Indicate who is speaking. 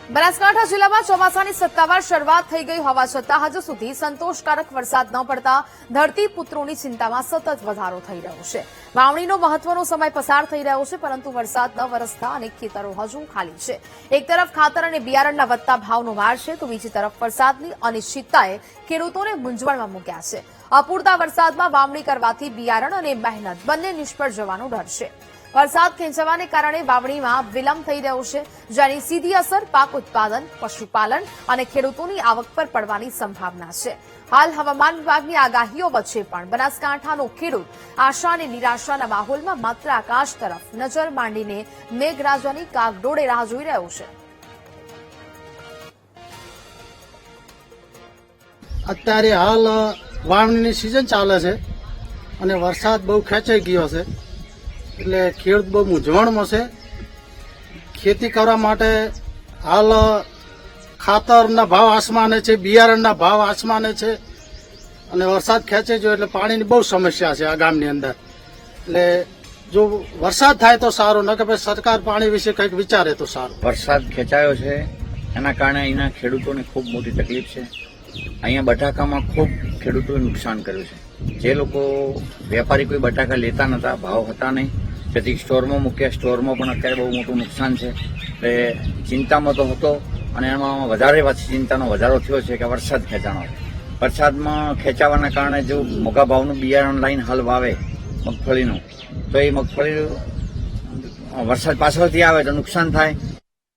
Speaker 1: બનાસકાંઠા જિલ્લામાં ચોમાસાની સત્તાવાર શરૂઆત થઈ ગઈ હોવા છતાં હજુ સુધી સંતોષકારક વરસાદ ન પડતા ધરતીપુત્રોની ચિંતામાં સતત વધારો થઈ રહ્યો છે। વાવણીનો મહત્વનો સમય પસાર થઈ રહ્યો છે, પરંતુ વરસાદ ન વરસતા અનેક ખેતરો હજુ ખાલી છે। એક તરફ ખાતર અને બિયારણના વધતા ભાવનો માર છે, તો બીજી તરફ વરસાદની અનિશ્ચિતતાએ ખેડૂતોને મૂંઝવણમાં મૂક્યા છે। અપૂરતા વરસાદમાં વાવણી કરવાથી બિયારણ અને મહેનત બંને નિષ્ફળ જવાનો ડર છે। વરસાદ ખેંચાવાને કારણે વાવણીમાં વિલંબ થઈ રહ્યો છે, જેની સીધી અસર પાક ઉત્પાદન, પશુપાલન અને ખેડૂતોની આવક પર પડવાની સંભાવના છે। હાલ હવામાન વિભાગની આગાહીઓ વચ્ચે પણ બનાસકાંઠાનો ખેડૂત આશા અને નિરાશાના માહોલમાં માત્ર આકાશ તરફ નજર માંડીને મેઘરાજાની કાગડોળે રાહ જોઈ રહ્યો છે।
Speaker 2: અત્યારે હાલ વાવણીની સિઝન ચાલે છે અને વરસાદ બહુ ખેંચાઈ ગયો છે, એટલે ખેડૂત બહુ મૂંઝવણમાં છે। ખેતી કરવા માટે હાલ ખાતરના ભાવ આસમાને છે, બિયારણના ભાવ આસમાને છે અને વરસાદ ખેંચે જો એટલે પાણીની બહુ સમસ્યા છે આ ગામની અંદર। એટલે જો વરસાદ થાય તો સારું, ન કે ભાઈ સરકાર પાણી વિશે કંઈક વિચારે તો સારું।
Speaker 3: વરસાદ ખેંચાયો છે એના કારણે અહીંના ખેડૂતોને ખૂબ મોટી તકલીફ છે। અહીંયા બટાકામાં ખૂબ ખેડૂતોએ નુકસાન કર્યું છે। જે લોકો વેપારી કોઈ બટાકા લેતા નતા, ભાવ હતા નહીં, તેથી સ્ટોરમાં મૂક્યા, સ્ટોરમાં પણ અત્યારે બહુ મોટું નુકસાન છે। એટલે ચિંતામાં તો હતો અને એમાં વધારે પાછી ચિંતાનો વધારો થયો છે કે વરસાદ ખેંચાણો। વરસાદમાં ખેંચાવાના કારણે જો મોંઘા ભાવનું બિયારણ લાઈન હાલ વાવે મગફળીનું, તો એ મગફળી વરસાદ પાછળથી આવે તો નુકસાન થાય।